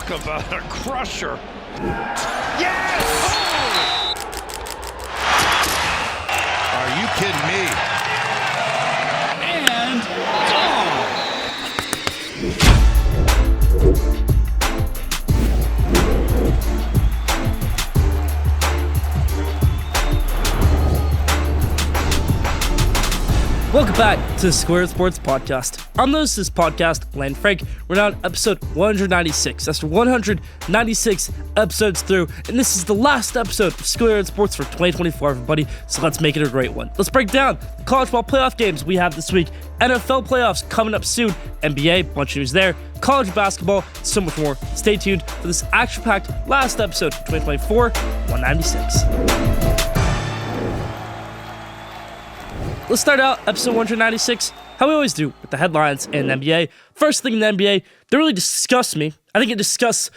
Talk about a crusher. Yes! Oh! Are you kidding me? And gone! Welcome back to the Schoolyard Sports Podcast. I'm the host of this podcast, Lane Frank. We're now on episode 196. That's 196 episodes through, and this is the last episode of Schoolyard Sports for 2024, everybody, so let's make it a great one. Let's break down the college ball playoff games we have this week, NFL playoffs coming up soon, NBA, bunch of news there, college basketball, so much more. Stay tuned for this action-packed last episode of 2024, 196. Let's start out episode 196, how we always do, with the headlines in the NBA. First thing in the NBA that really disgusts me, I think it disgusts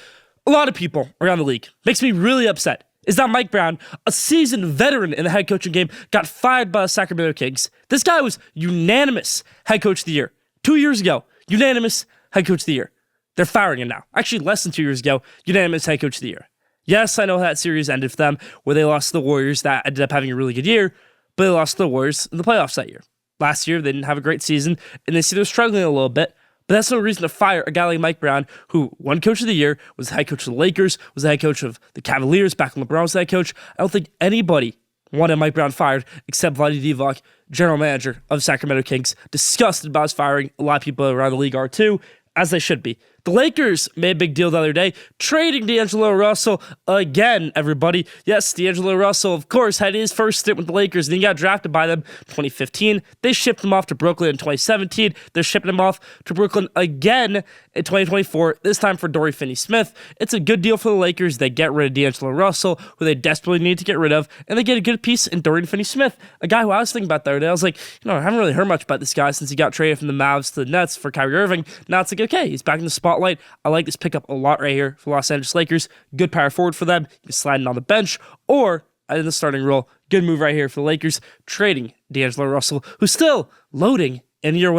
a lot of people around the league, makes me really upset, is that Mike Brown, a seasoned veteran in the head coaching game, got fired by the Sacramento Kings. This guy was unanimous head coach of the year. 2 years ago, unanimous head coach of the year. They're firing him now. Actually, less than 2 years ago, unanimous head coach of the year. Yes, I know that series ended for them, where they lost to the Warriors that ended up having a really good year, but they lost to the Warriors in the playoffs that year. Last year, they didn't have a great season, and they see they're struggling a little bit, but that's no reason to fire a guy like Mike Brown, who won Coach of the Year, was the head coach of the Lakers, was the head coach of the Cavaliers, back when LeBron was the head coach. I don't think anybody wanted Mike Brown fired except Vlade Divac, general manager of the Sacramento Kings. Disgusted about his firing. A lot of people around the league are too, as they should be. The Lakers made a big deal the other day, trading D'Angelo Russell again, everybody. Yes, D'Angelo Russell, of course, had his first stint with the Lakers, and he got drafted by them in 2015. They shipped him off to Brooklyn in 2017. They're shipping him off to Brooklyn again in 2024, this time for Dorian Finney-Smith. It's a good deal for the Lakers. They get rid of D'Angelo Russell, who they desperately need to get rid of, and they get a good piece in Dorian Finney-Smith, a guy who I was thinking about the other day. I was like, I haven't really heard much about this guy since he got traded from the Mavs to the Nets for Kyrie Irving. Now it's like, okay, he's back in the spotlight. I like this pickup a lot right here for Los Angeles Lakers. Good power forward for them. You can slide in on the bench or in the starting role. Good move right here for the Lakers, trading D'Angelo Russell, who's still loading in year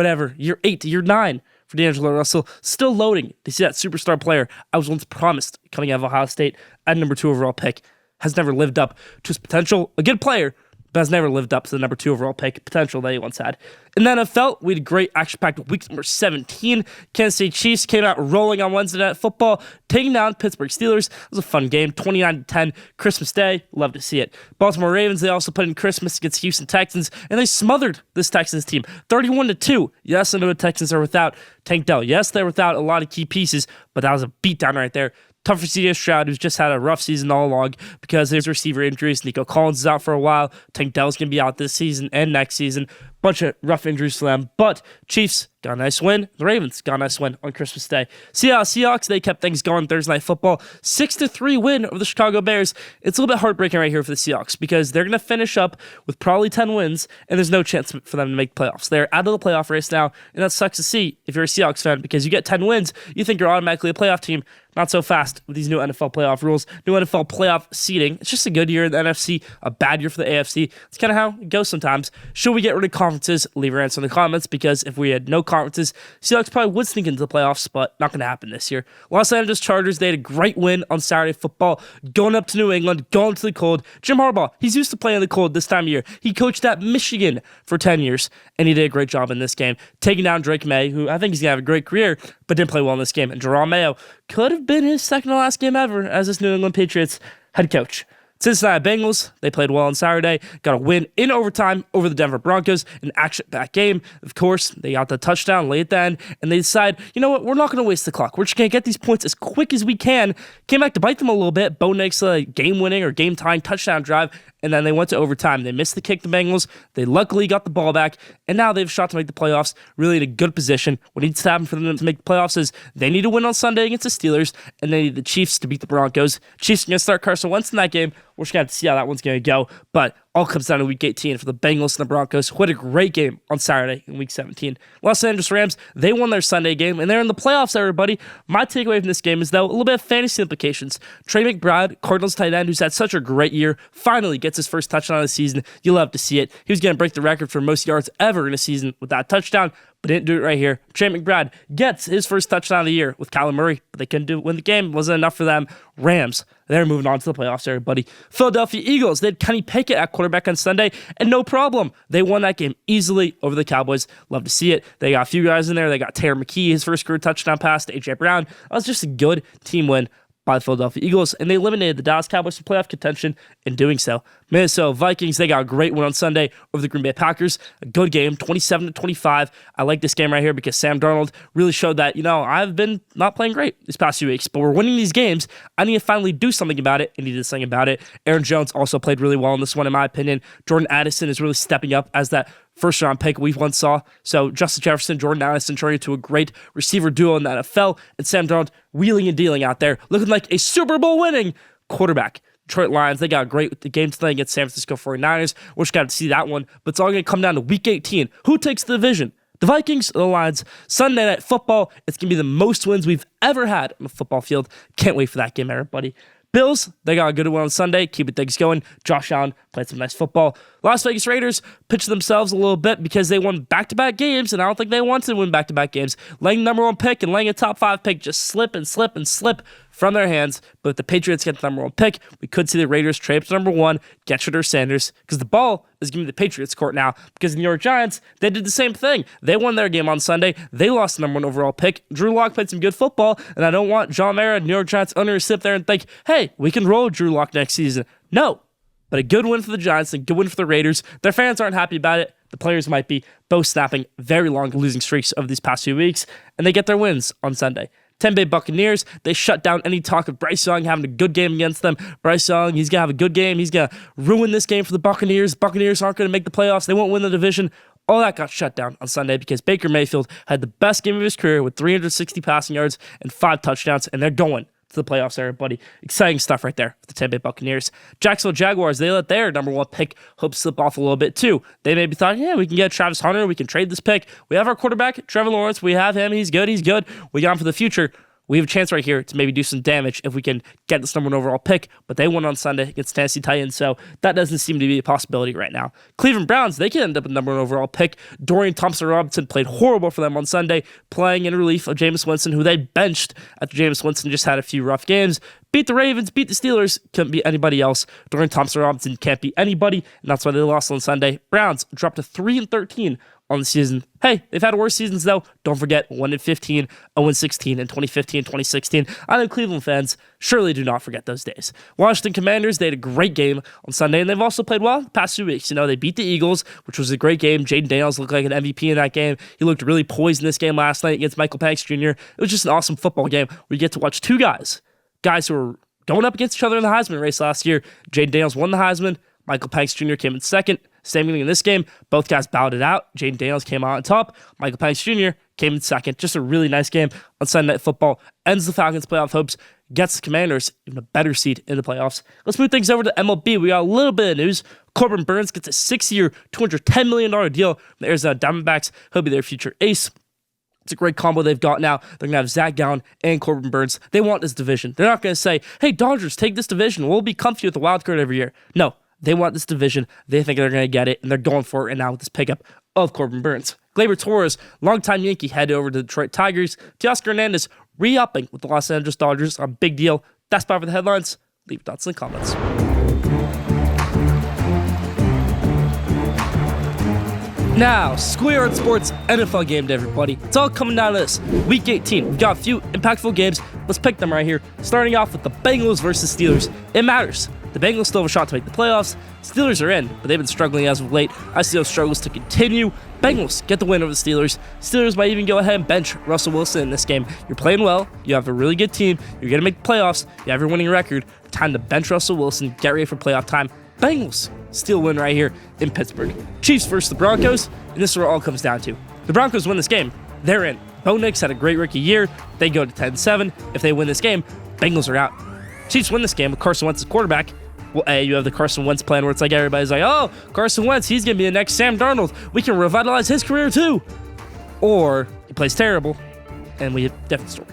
8, year 9 for D'Angelo Russell. Still loading to see that superstar player I was once promised coming out of Ohio State at number 2 overall pick. Has never lived up to his potential. A good player, but has never lived up to the number 2 overall pick potential that he once had. In the NFL, we had a great action-packed week number 17. Kansas City Chiefs came out rolling on Wednesday Night Football, taking down Pittsburgh Steelers. It was a fun game, 29-10, Christmas Day. Love to see it. Baltimore Ravens, they also put in Christmas against Houston Texans, and they smothered this Texans team, 31-2. Yes, I know the Texans are without Tank Dell. Yes, they're without a lot of key pieces, but that was a beatdown right there. Tough for C.J. Stroud, who's just had a rough season all along because his receiver injuries. Nico Collins is out for a while. Tank Dell's going to be out this season and next season. Bunch of rough injuries for them. But Chiefs got a nice win. The Ravens got a nice win on Christmas Day. Seahawks, they kept things going Thursday Night Football. 6-3 win over the Chicago Bears. It's a little bit heartbreaking right here for the Seahawks because they're going to finish up with probably 10 wins, and there's no chance for them to make playoffs. They're out of the playoff race now, and that sucks to see if you're a Seahawks fan because you get 10 wins, you think you're automatically a playoff team. Not so fast with these new NFL playoff rules, new NFL playoff seeding. It's just a good year in the NFC, a bad year for the AFC. It's kind of how it goes sometimes. Should we get rid of conferences? Leave your answer in the comments, because if we had no conferences, Seahawks probably would sneak into the playoffs, but not going to happen this year. Los Angeles Chargers, they had a great win on Saturday football, going up to New England, going to the cold. Jim Harbaugh, he's used to playing in the cold this time of year. He coached at Michigan for 10 years, and he did a great job in this game, taking down Drake May, who I think he's going to have a great career, but didn't play well in this game. And Jerome Mayo could have been his second to last game ever as this New England Patriots head coach. Cincinnati Bengals, they played well on Saturday, got a win in overtime over the Denver Broncos, an action-packed game. Of course, they got the touchdown late at the end, and they decide, you know what, we're not going to waste the clock. We're just going to get these points as quick as we can. Came back to bite them a little bit. Bo Nix, a game-winning or game-tying touchdown drive, and then they went to overtime. They missed the kick, the Bengals. They luckily got the ball back, and now they have a shot to make the playoffs, really in a good position. What needs to happen for them to make the playoffs is they need to win on Sunday against the Steelers, and they need the Chiefs to beat the Broncos. Chiefs are going to start Carson Wentz in that game. We're just going to have to see how that one's going to go, but all comes down to Week 18 for the Bengals and the Broncos, who had a great game on Saturday in Week 17. Los Angeles Rams, they won their Sunday game, and they're in the playoffs, everybody. My takeaway from this game is, though, a little bit of fantasy implications. Trey McBride, Cardinals tight end, who's had such a great year, finally gets his first touchdown of the season. You love to see it. He was going to break the record for most yards ever in a season with that touchdown, but didn't do it right here. Trey McBride gets his first touchdown of the year with Kyler Murray, but they couldn't win the game. Wasn't enough for them. Rams, they're moving on to the playoffs, everybody. Philadelphia Eagles, they had Kenny Pickett at quarterback on Sunday, and no problem. They won that game easily over the Cowboys. Love to see it. They got a few guys in there. They got Taylor McKee, his first career touchdown pass to A.J. Brown. That was just a good team win by the Philadelphia Eagles, and they eliminated the Dallas Cowboys from playoff contention in doing so. Minnesota Vikings, they got a great win on Sunday over the Green Bay Packers. A good game, 27-25. I like this game right here because Sam Darnold really showed that, I've been not playing great these past few weeks, but we're winning these games. I need to finally do something about it, and he did something about it. Aaron Jones also played really well in this one, in my opinion. Jordan Addison is really stepping up as that first-round pick we once saw. So Justin Jefferson, Jordan Addison turning into a great receiver duo in the NFL, and Sam Darnold wheeling and dealing out there, looking like a Super Bowl winning quarterback. Detroit Lions, they got a great game tonight against San Francisco 49ers. Wish got to see that one, but it's all going to come down to Week 18. Who takes the division? The Vikings or the Lions? Sunday Night Football, it's going to be the most wins we've ever had on the football field. Can't wait for that game, everybody. Bills, they got a good one on Sunday, keeping things going. Josh Allen played some nice football. Las Vegas Raiders pitched themselves a little bit because they won back-to-back games, and I don't think they wanted to win back-to-back games. Letting the number 1 pick and letting a top 5 pick just slip from their hands. But if the Patriots get the number 1 pick, we could see the Raiders trade up to number 1, get Shedeur Sanders, because the ball is giving the Patriots court now, because the New York Giants, they did the same thing. They won their game on Sunday. They lost the number 1 overall pick. Drew Lock played some good football, and I don't want John Mara, New York Giants owner, to sit there and think, hey, we can roll Drew Lock next season. No. But a good win for the Giants and a good win for the Raiders. Their fans aren't happy about it. The players might be, both snapping very long losing streaks over these past few weeks, and they get their wins on Sunday. Tampa Bay Buccaneers, they shut down any talk of Bryce Young having a good game against them. Bryce Young, he's going to have a good game. He's going to ruin this game for the Buccaneers. Buccaneers aren't going to make the playoffs. They won't win the division. All that got shut down on Sunday because Baker Mayfield had the best game of his career with 360 passing yards and 5 touchdowns, and they're going to the playoffs, everybody. Exciting stuff right there for the Tampa Bay Buccaneers. Jacksonville Jaguars, they let their number 1 pick hope slip off a little bit too. They maybe thought, we can get Travis Hunter. We can trade this pick. We have our quarterback, Trevor Lawrence. We have him. He's good. We got him for the future. We have a chance right here to maybe do some damage if we can get this number 1 overall pick, but they won on Sunday against Tennessee Titans, so that doesn't seem to be a possibility right now. Cleveland Browns, they can end up with the number 1 overall pick. Dorian Thompson-Robinson played horrible for them on Sunday, playing in relief of Jameis Winston, who they benched after Jameis Winston just had a few rough games. Beat the Ravens, beat the Steelers, couldn't beat anybody else. Dorian Thompson-Robinson can't beat anybody, and that's why they lost on Sunday. Browns dropped to 3-13 on the season. Hey, they've had worse seasons though. Don't forget 1-15, 0-16 in 2015, 2016. I know Cleveland fans surely do not forget those days. Washington Commanders, they had a great game on Sunday, and they've also played well the past 2 weeks. They beat the Eagles, which was a great game. Jaden Daniels looked like an MVP in that game. He looked really poised in this game last night against Michael Penix Jr. It was just an awesome football game where you get to watch 2 guys who were going up against each other in the Heisman race last year. Jaden Daniels won the Heisman. Michael Penix Jr. came in second. Same thing in this game. Both guys bowed it out. Jaden Daniels came out on top. Michael Penix Jr. came in second. Just a really nice game on Sunday Night Football. Ends the Falcons' playoff hopes. Gets the Commanders even a better seed in the playoffs. Let's move things over to MLB. We got a little bit of news. Corbin Burns gets a 6-year, $210 million deal from the Arizona Diamondbacks. He'll be their future ace. It's a great combo they've got now. They're going to have Zach Gallen and Corbin Burns. They want this division. They're not going to say, hey, Dodgers, take this division. We'll be comfy with the wild card every year. No. They want this division. They think they're going to get it, and they're going for it right now with this pickup of Corbin Burns. Gleyber Torres, longtime Yankee, headed over to the Detroit Tigers. Teoscar Hernandez re-upping with the Los Angeles Dodgers. A big deal. That's part of the headlines. Leave your thoughts in the comments. Now, Schoolyard Sports NFL Game to everybody. It's all coming down to this. Week 18. We've got a few impactful games. Let's pick them right here. Starting off with the Bengals versus Steelers. It matters. The Bengals still have a shot to make the playoffs. Steelers are in, but they've been struggling as of late. I see those struggles to continue. Bengals get the win over the Steelers. Steelers might even go ahead and bench Russell Wilson in this game. You're playing well. You have a really good team. You're going to make the playoffs. You have your winning record. Time to bench Russell Wilson. Get ready for playoff time. Bengals still win right here in Pittsburgh. Chiefs versus the Broncos, and this is where it all comes down to. The Broncos win this game. They're in. Bo Nix had a great rookie year. They go to 10-7. If they win this game, Bengals are out. Chiefs win this game with Carson Wentz as quarterback. Well, A, you have the Carson Wentz plan where it's like everybody's like, oh, Carson Wentz, he's going to be the next Sam Darnold. We can revitalize his career too. Or he plays terrible, and we have a different story.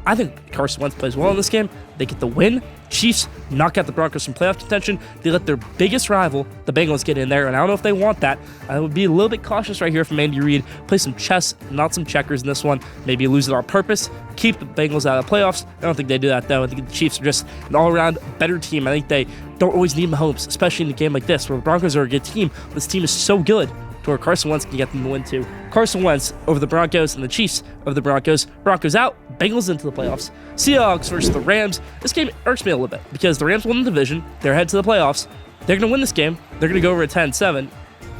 I think Carson Wentz plays well in this game. They get the win. Chiefs knock out the Broncos from playoff contention. They let their biggest rival, the Bengals, get in there, and I don't know if they want that. I would be a little bit cautious right here from Andy Reid. Play some chess, not some checkers in this one. Maybe lose it on purpose. Keep the Bengals out of the playoffs. I don't think they do that, though. I think the Chiefs are just an all-around better team. I think they don't always need Mahomes, especially in a game like this, where the Broncos are a good team. This team is so good to where Carson Wentz can get them the win too. Carson Wentz over the Broncos and the Chiefs over the Broncos. Broncos out, Bengals into the playoffs. Seahawks versus the Rams. This game irks me a little bit because the Rams won the division. They're headed to the playoffs. They're going to win this game. They're going to go over at 10-7.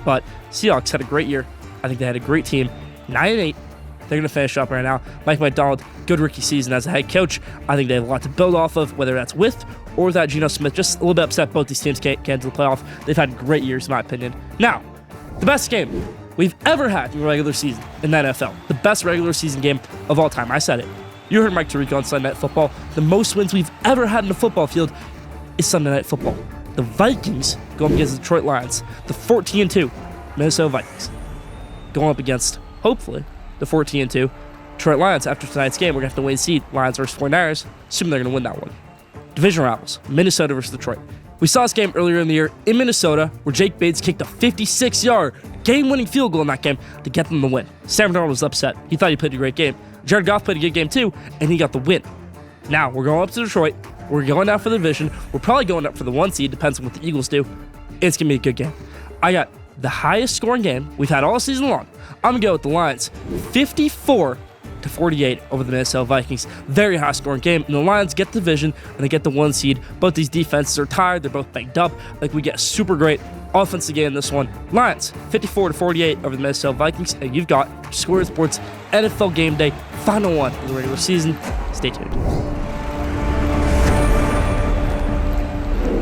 But Seahawks had a great year. I think they had a great team. 9-8. They're going to finish up right now. Mike McDonald, good rookie season as a head coach. I think they have a lot to build off of, whether that's with or without Geno Smith. Just a little bit upset both these teams can't get into the playoff. They've had great years, in my opinion. Now, the best game we've ever had in the regular season in the NFL. The best regular season game of all time. I said it. You heard Mike Tirico on Sunday Night Football. The most wins we've ever had in a football field is Sunday Night Football. The Vikings going up against the Detroit Lions. The 14-2 Minnesota Vikings going up against, hopefully, the 14-2 Detroit Lions. After tonight's game, we're going to have to wait and see Lions versus 49ers. Assuming they're going to win that one. Division rivals, Minnesota versus Detroit. We saw this game earlier in the year in Minnesota where Jake Bates kicked a 56-yard game-winning field goal in that game to get them the win. Sam Darnold was upset. He thought he played a great game. Jared Goff played a good game too, and he got the win. Now, we're going up to Detroit. We're going out for the division. We're probably going up for the 1 seed, depends on what the Eagles do. It's going to be a good game. I got the highest scoring game we've had all season long. I'm going to go with the Lions. 54-48 over the Minnesota Vikings. Very high scoring game. And the Lions get the division and they get the 1 seed. Both these defenses are tired. They're both banged up. Like we get a super great offensive game in this one. Lions 54-48 over the Minnesota Vikings. And you've got Schoolyard Sports NFL Game Day final one of the regular season. Stay tuned.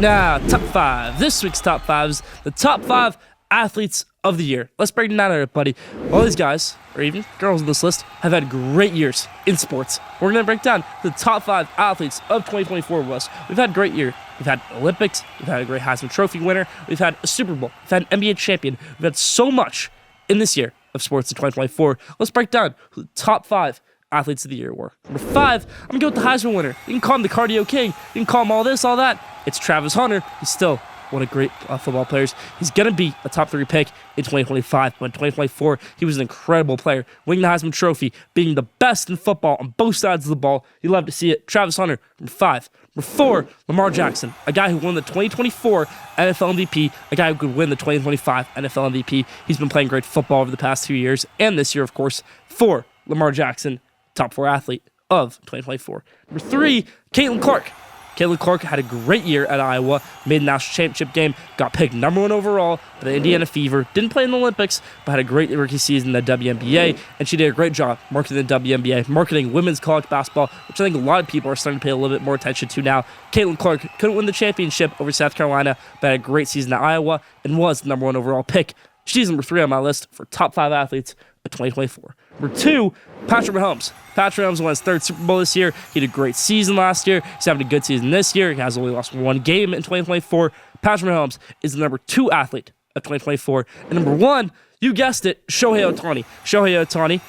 Now, top 5. This week's top 5 is the top 5 athletes of the year. Let's break it down, everybody. All these guys, or even girls on this list, have had great years in sports. We're going to break down the top 5 athletes of 2024 with us. We've had a great year. We've had Olympics. We've had a great Heisman Trophy winner. We've had a Super Bowl. We've had an NBA champion. We've had so much in this year of sports in 2024. Let's break down who the top 5 athletes of the year were. Number 5, I'm going to go with the Heisman winner. You can call him the cardio king. You can call him all this, all that. It's Travis Hunter. He's still one of great football players. He's going to be a top 3 pick in 2025. But in 2024, he was an incredible player, winning the Heisman Trophy, being the best in football on both sides of the ball. You love to see it. Travis Hunter, number 5. Number 4, Lamar Jackson, a guy who won the 2024 NFL MVP, a guy who could win the 2025 NFL MVP. He's been playing great football over the past 2 years, and this year, of course. 4, Lamar Jackson, top 4 athlete of 2024. Number 3, Caitlin Clark. Caitlin Clark had a great year at Iowa, made the national championship game, got picked number 1 overall by the Indiana Fever, didn't play in the Olympics, but had a great rookie season in the WNBA, and she did a great job marketing the WNBA, marketing women's college basketball, which I think a lot of people are starting to pay a little bit more attention to now. Caitlin Clark couldn't win the championship over South Carolina, but had a great season at Iowa and was the number 1 overall pick. She's number 3 on my list for top 5 athletes of 2024. Number 2, Patrick Mahomes. Patrick Mahomes won his 3rd Super Bowl this year. He had a great season last year. He's having a good season this year. He has only lost 1 game in 2024. Patrick Mahomes is the number 2 athlete of 2024. And number 1, you guessed it, Shohei Ohtani. Shohei Ohtani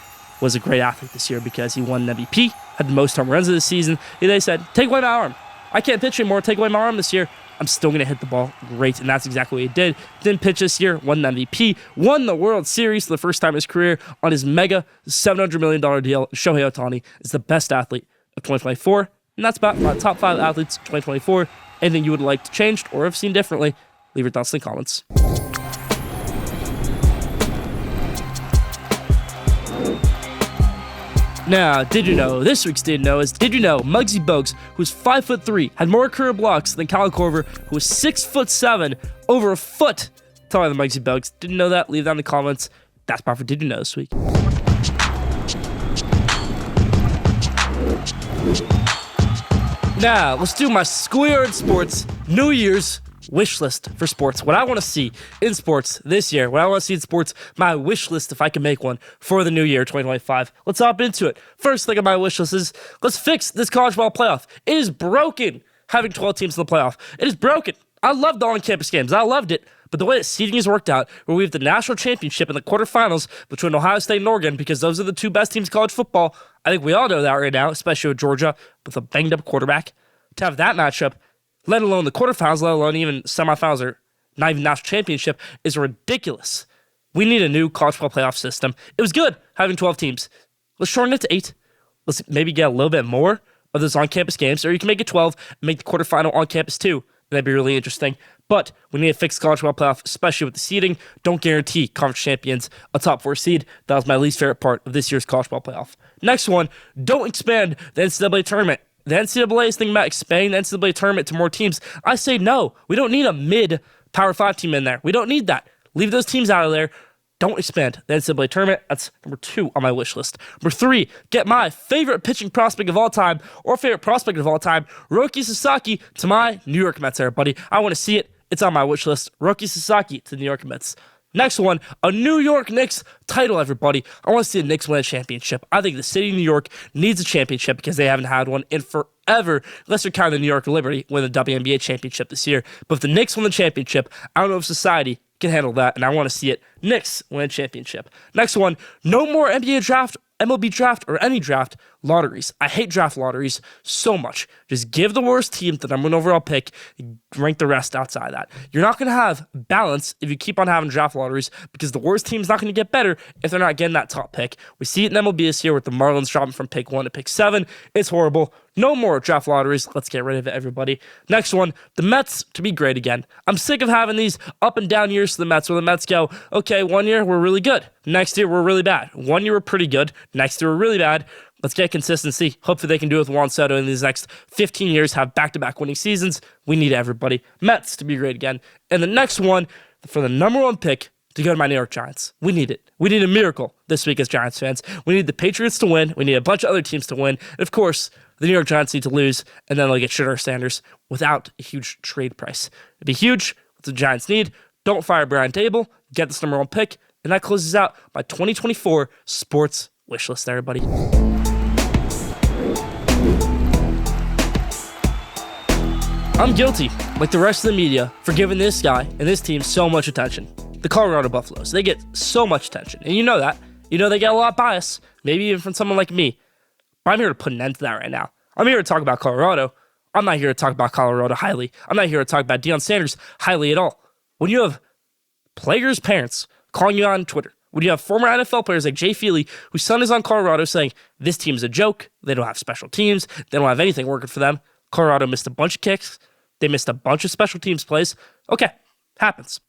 was a great athlete this year because he won an MVP, had the most home runs of the season. They said, take away my arm. I can't pitch anymore. Take away my arm this year. I'm still going to hit the ball great, and that's exactly what he did. Didn't pitch this year, won the MVP, won the World Series for the first time in his career on his mega $700 million deal. Shohei Ohtani is the best athlete of 2024, and that's about my top 5 athletes of 2024. Anything you would like to change or have seen differently, leave your thoughts in the comments. Now, did you know, this week's Did You Know is, did you know Muggsy Bogues, who's 5'3", had more career blocks than Kyle Korver, who was 6'7", over a foot taller than Muggsy Bogues? Didn't know that? Leave that in the comments. That's part for Did You Know this week. Now, let's do my Schoolyard Sports New Year's wish list for sports. What I want to see in sports this year, what I want to see in sports, my wish list, if I can make one, for the new year, 2025. Let's hop into it. First thing on my wish list is, let's fix this college ball playoff. It is broken having 12 teams in the playoff. It is broken. I loved the on-campus games. I loved it. But the way that seeding has worked out, where we have the national championship in the quarterfinals between Ohio State and Oregon, because those are the two best teams in college football, I think we all know that right now, especially with Georgia with a banged-up quarterback. To have that matchup, let alone the quarterfinals, let alone even semifinals or not even national championship, is ridiculous. We need a new college football playoff system. It was good having 12 teams. Let's shorten it to 8. Let's maybe get a little bit more of those on-campus games, or you can make it 12 and make the quarterfinal on-campus too. That'd be really interesting. But we need to fix college football playoff, especially with the seeding. Don't guarantee conference champions a top 4 seed. That was my least favorite part of this year's college football playoff. Next one, don't expand the NCAA tournament. The NCAA is thinking about expanding the NCAA tournament to more teams. I say no. We don't need a mid-Power 5 team in there. We don't need that. Leave those teams out of there. Don't expand the NCAA tournament. That's number 2 on my wish list. Number 3, get my favorite pitching prospect of all time, or favorite prospect of all time, Roki Sasaki, to my New York Mets, everybody. I want to see it. It's on my wish list. Roki Sasaki to the New York Mets. Next one, a New York Knicks title, everybody. I want to see the Knicks win a championship. I think the city of New York needs a championship because they haven't had one in forever, unless you're counting the New York Liberty win the WNBA championship this year. But if the Knicks win the championship, I don't know if society can handle that, and I want to see it. Knicks win a championship. Next one, no more NBA draft, MLB draft, or any draft lotteries. I hate draft lotteries so much. Just give the worst team the number 1 overall pick, rank the rest outside that. You're not going to have balance if you keep on having draft lotteries, because the worst team's not going to get better if they're not getting that top pick. We see it in MLB this year with the Marlins dropping from pick 1 to pick 7. It's horrible. No more draft lotteries. Let's get rid of it, everybody. Next one, the Mets to be great again. I'm sick of having these up and down years for the Mets, where the Mets go, okay, 1 year we're really good. Next year we're really bad. 1 year we're pretty good. Next year we're really bad. Let's get consistency. Hopefully they can do it with Juan Soto in these next 15 years, have back-to-back winning seasons. We need everybody. Mets to be great again. And the next one, for the number 1 pick, to go to my New York Giants. We need it. We need a miracle this week as Giants fans. We need the Patriots to win. We need a bunch of other teams to win. And of course, the New York Giants need to lose, and then they'll get Schoolyard Sanders without a huge trade price. It'd be huge. What the Giants need. Don't fire Brian Dable. Get this number 1 pick. And that closes out my 2024 sports wish list, everybody. I'm guilty, like the rest of the media, for giving this guy and this team so much attention. The Colorado Buffaloes. They get so much attention. And you know that. You know they get a lot of bias, maybe even from someone like me. But I'm here to put an end to that right now. I'm here to talk about Colorado. I'm not here to talk about Colorado highly. I'm not here to talk about Deion Sanders highly at all. When you have players' parents calling you on Twitter, when you have former NFL players like Jay Feely, whose son is on Colorado, saying, this team's a joke, they don't have special teams, they don't have anything working for them. Colorado missed a bunch of kicks. They missed a bunch of special teams plays. Okay, happens.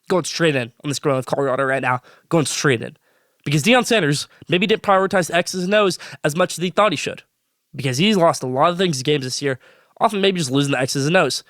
Going straight in on this ground with Colorado right now. Going straight in. Because Deion Sanders maybe didn't prioritize the X's and O's as much as he thought he should. Because he's lost a lot of things in games this year, often maybe just losing the X's and O's.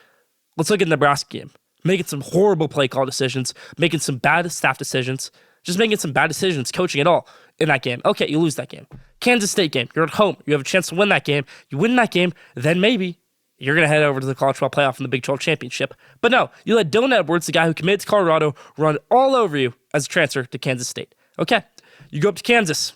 Let's look at the Nebraska game. Making some horrible play call decisions, making some bad staff decisions, just making some bad decisions, coaching at all in that game. Okay, you lose that game. Kansas State game, you're at home. You have a chance to win that game. You win that game, then maybe you're going to head over to the college football playoff and the Big 12 championship. But no, you let Dylan Edwards, the guy who committed to Colorado, run all over you as a transfer to Kansas State. Okay, you go up to Kansas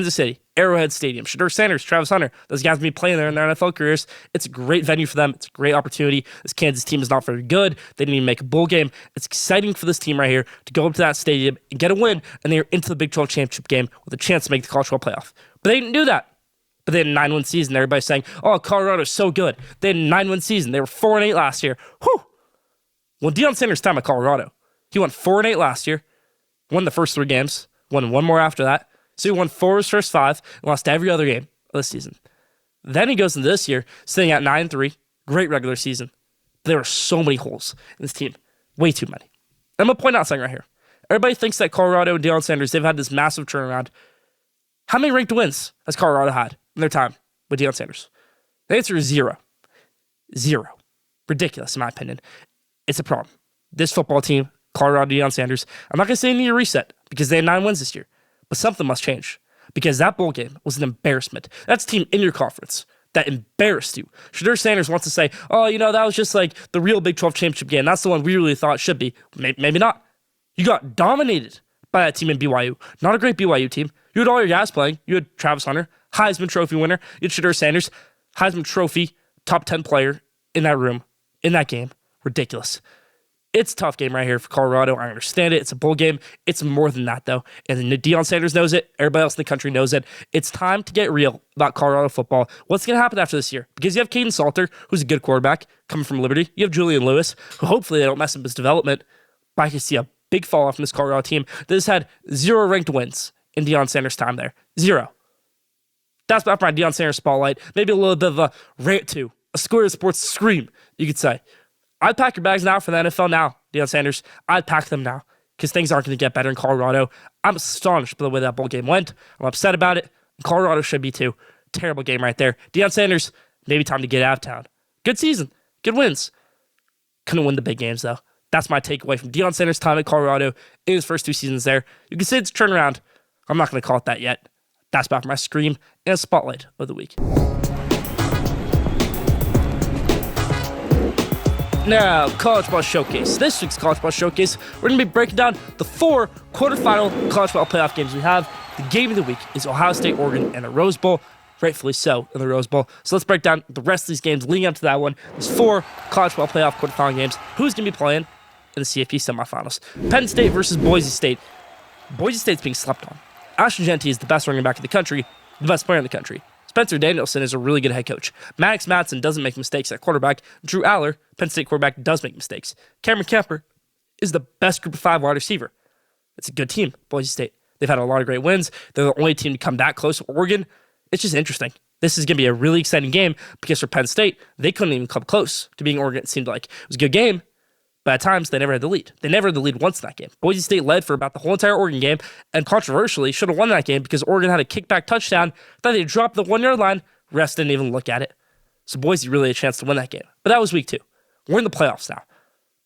City, Arrowhead Stadium, Schoolyard Sanders, Travis Hunter. Those guys will be playing there in their NFL careers. It's a great venue for them. It's a great opportunity. This Kansas team is not very good. They didn't even make a bowl game. It's exciting for this team right here to go up to that stadium and get a win, and they're into the Big 12 championship game with a chance to make the college football playoff. But they didn't do that. But they had a 9-win season. Everybody's saying, oh, Colorado's so good. They had a 9-win season. They were 4-8 last year. Whew. Well, Deion Sanders' time at Colorado, he went 4-8 last year, won the first 3 games, won 1 more after that. So he won 4 of his first 5 and lost every other game of the season. Then he goes into this year, sitting at 9-3, great regular season. There are so many holes in this team. Way too many. I'm going to point out something right here. Everybody thinks that Colorado and Deion Sanders, they've had this massive turnaround. How many ranked wins has Colorado had in their time with Deion Sanders? The answer is 0. 0. Ridiculous, in my opinion. It's a problem. This football team, Colorado, Deion Sanders, I'm not going to say they need a reset because they had 9 wins this year. But something must change because that bowl game was an embarrassment. That's a team in your conference that embarrassed you. Schoolyard Sanders wants to say, oh, you know, that was just like the real Big 12 championship game. That's the one we really thought it should be. Maybe not. You got dominated by that team in BYU. Not a great BYU team. You had all your guys playing. You had Travis Hunter, Heisman Trophy winner. You had Schoolyard Sanders, Heisman Trophy, top 10 player in that room, in that game. Ridiculous. It's a tough game right here for Colorado. I understand it. It's a bowl game. It's more than that, though. And Deion Sanders knows it. Everybody else in the country knows it. It's time to get real about Colorado football. What's going to happen after this year? Because you have Caden Salter, who's a good quarterback, coming from Liberty. You have Julian Lewis, who hopefully they don't mess up his development. But I can see a big fall off from this Colorado team that has had 0 ranked wins in Deion Sanders' time there. 0. That's about my Deion Sanders Spotlight. Maybe a little bit of a rant too. A Schoolyard Sports scream, you could say. I'd pack your bags now for the NFL now, Deion Sanders. I'd pack them now because things aren't going to get better in Colorado. I'm astonished by the way that bowl game went. I'm upset about it. Colorado should be too. Terrible game right there. Deion Sanders, maybe time to get out of town. Good season. Good wins. Couldn't win the big games, though. That's my takeaway from Deion Sanders' time at Colorado in his first 2 seasons there. You can say it's a turnaround. I'm not going to call it that yet. That's about my scream and spotlight of the week. Now, College Ball Showcase. This week's College Ball Showcase, we're going to be breaking down the 4 quarterfinal College Ball playoff games we have. The game of the week is Ohio State, Oregon, and the Rose Bowl. Rightfully so, in the Rose Bowl. So let's break down the rest of these games leading up to that one. There's 4 College Ball playoff quarterfinal games. Who's going to be playing in the CFP semifinals? Penn State versus Boise State. Boise State's being slept on. Ashton Jeanty is the best running back in the country, the best player in the country. Spencer Danielson is a really good head coach. Maddox Madsen doesn't make mistakes at quarterback. Drew Aller, Penn State quarterback, does make mistakes. Cameron Kemper is the best group of 5 wide receiver. It's a good team, Boise State. They've had a lot of great wins. They're the only team to come that close to Oregon. It's just interesting. This is going to be a really exciting game because for Penn State, they couldn't even come close to being Oregon, it seemed like. It was a good game, but at times they never had the lead. They never had the lead once in that game. Boise State led for about the whole entire Oregon game and controversially should have won that game because Oregon had a kickback touchdown that they dropped the 1-yard line. Refs didn't even look at it. So Boise really had a chance to win that game. But that was week 2. We're in the playoffs now.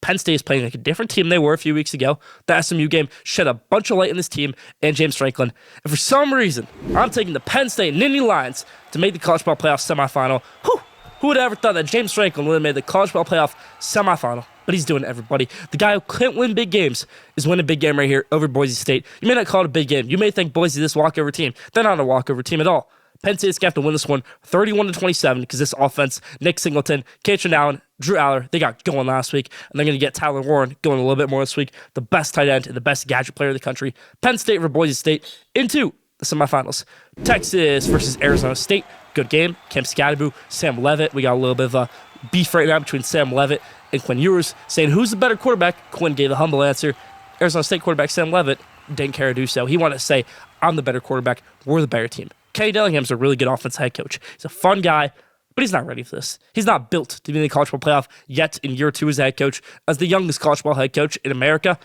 Penn State is playing like a different team they were a few weeks ago. The SMU game shed a bunch of light in this team and James Franklin. And for some reason, I'm taking the Penn State Nittany Lions to make the College Ball Playoff semifinal. Who would have ever thought that James Franklin would have made the College Ball Playoff semifinal? But he's doing it, everybody. The guy who can't win big games is winning a big game right here over Boise State. You may not call it a big game. You may think Boise this walkover team. They're not a walkover team at all. Penn State's going to have to win this one 31-27 because this offense, Nick Singleton, Katrin Allen, Drew Aller, they got going last week, and they're going to get Tyler Warren going a little bit more this week, the best tight end and the best gadget player in the country. Penn State for Boise State into the semifinals. Texas versus Arizona State. Good game. Kemp Scadaboo, Sam Levitt. We got a little bit of a beef right now between Sam Levitt and Quinn Ewers, saying who's the better quarterback. Quinn gave a humble answer. Arizona State quarterback Sam Levitt didn't care to do so. He wanted to say, I'm the better quarterback. We're the better team. Kenny Dillingham's a really good offensive head coach. He's a fun guy, but he's not ready for this. He's not built to be in the college ball playoff yet in year 2 as a head coach. As the youngest college ball head coach in America,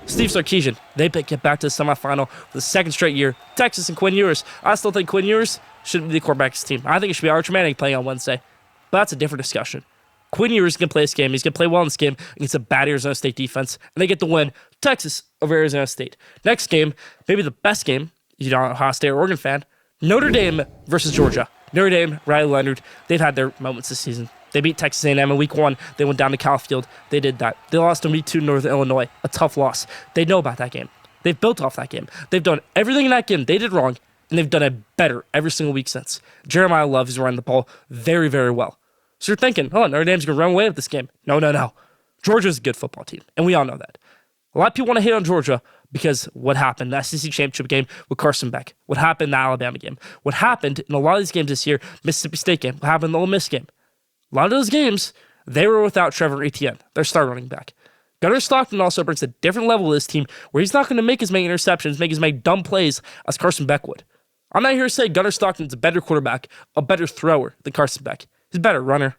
Steve Sarkisian, they get back to the semifinal for the 2nd straight year. Texas and Quinn Ewers. I still think Quinn Ewers shouldn't be the quarterback of this team. I think it should be Archer Manning playing on Wednesday. But that's a different discussion. Quinn Ewers is going to play this game. He's going to play well in this game against a bad Arizona State defense, and they get the win. Texas over Arizona State. Next game, maybe the best game, if you're not a Ohio State or Oregon fan, Notre Dame versus Georgia. Notre Dame, Riley Leonard, they've had their moments this season. They beat Texas A&M in week 1. They went down to Cal Field. They did that. They lost in week 2 to Northern Illinois, a tough loss. They know about that game. They've built off that game. They've done everything in that game they did wrong, and they've done it better every single week since. Jeremiah Love is running the ball very, very well. So you're thinking, Notre Dame's going to run away with this game. No. Georgia's a good football team, and we all know that. A lot of people want to hate on Georgia because what happened in the SEC championship game with Carson Beck, what happened in the Alabama game, what happened in a lot of these games this year, Mississippi State game, what happened in the Ole Miss game. A lot of those games, they were without Trevor Etienne, their star running back. Gunnar Stockton also brings a different level to this team where he's not going to make as many interceptions, make as many dumb plays as Carson Beck would. I'm not here to say Gunnar Stockton's a better quarterback, a better thrower than Carson Beck. He's a better runner.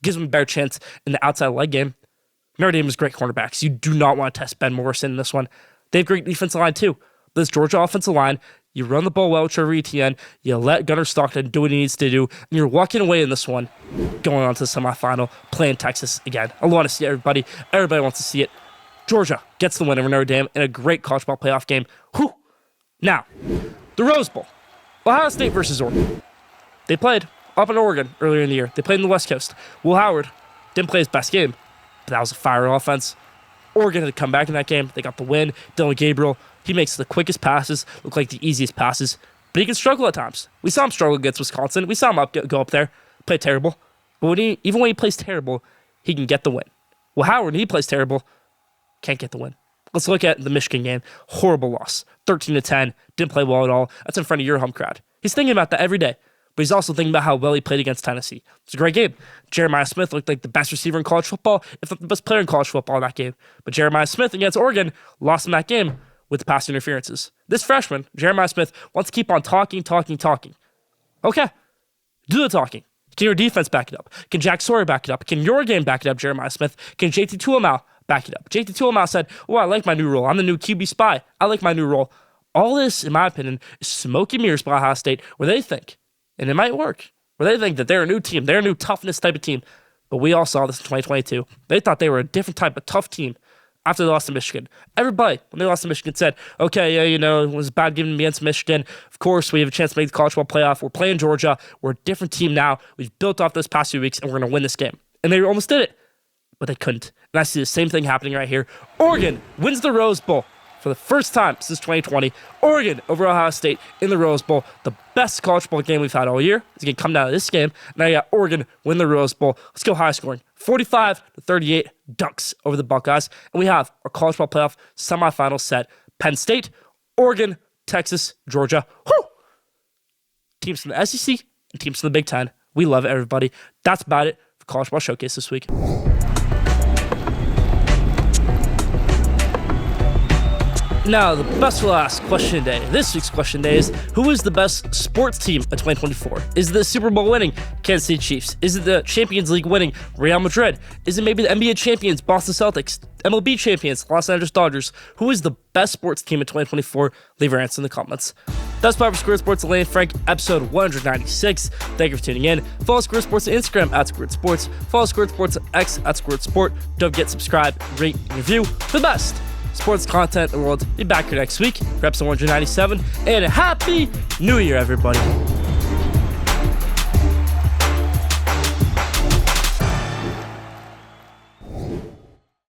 Gives him a better chance in the outside leg game. Notre Dame has great cornerbacks. You do not want to test Ben Morrison in this one. They have great defensive line too. This Georgia offensive line, you run the ball well with Trevor Etienne, you let Gunnar Stockton do what he needs to do, and you're walking away in this one, going on to the semifinal, playing Texas again. I want to see everybody. Everybody wants to see it. Georgia gets the win over Notre Dame in a great college ball playoff game. Whew. Now, the Rose Bowl. Ohio State versus Oregon. They played up in Oregon earlier in the year. They played in the West Coast. Will Howard didn't play his best game, but that was a fire offense. Oregon had to come back in that game. They got the win. Dylan Gabriel, he makes the quickest passes look like the easiest passes, but he can struggle at times. We saw him struggle against Wisconsin. We saw him go up there, play terrible. But even when he plays terrible, he can get the win. Well, Howard, when he plays terrible, can't get the win. Let's look at the Michigan game. Horrible loss. 13-10. Didn't play well at all. That's in front of your home crowd. He's thinking about that every day. But he's also thinking about how well he played against Tennessee. It's a great game. Jeremiah Smith looked like the best receiver in college football, if not the best player in college football in that game. But Jeremiah Smith against Oregon lost in that game with the pass interferences. This freshman, Jeremiah Smith, wants to keep on talking. Okay. Do the talking. Can your defense back it up? Can Jack Sawyer back it up? Can your game back it up, Jeremiah Smith? Can JT Tuamau back it up? JT Tuamau said, I like my new role. I'm the new QB spy. I like my new role. All this, in my opinion, is smoke and mirrors by Ohio State, where they think, and it might work, where they think that they're a new team. They're a new toughness type of team. But we all saw this in 2022. They thought they were a different type of tough team after they lost to Michigan. Everybody, when they lost to Michigan, said, okay, yeah, it was a bad game against Michigan. Of course, we have a chance to make the college football playoff. We're playing Georgia. We're a different team now. We've built off those past few weeks, and we're going to win this game. And they almost did it, but they couldn't. And I see the same thing happening right here. Oregon wins the Rose Bowl for the first time since 2020. Oregon over Ohio State in the Rose Bowl. The best college football game we've had all year is going to come down to this game. Now you got Oregon win the Rose Bowl. Let's go high scoring. 45-38 Ducks over the Buckeyes. And we have our college football playoff semifinals set. Penn State, Oregon, Texas, Georgia. Whew! Teams from the SEC and teams from the Big Ten. We love it, everybody. That's about it for College Football Showcase this week. Now, the best for last question today. This week's question today is, who is the best sports team of 2024? Is it the Super Bowl winning Kansas City Chiefs? Is it the Champions League winning Real Madrid? Is it maybe the NBA champions Boston Celtics? MLB champions Los Angeles Dodgers? Who is the best sports team of 2024? Leave your answer in the comments. That's Top5 for Schoolyard Sports. Elaine Frank, episode 196. Thank you for tuning in. Follow Schoolyard Sports on Instagram at Schoolyard Sports. Follow Schoolyard Sports on X at Schoolyard Sport. Don't forget to subscribe, rate, and review for the best sports content in the world. Be back here next week for episode 197. And a happy New Year, everybody.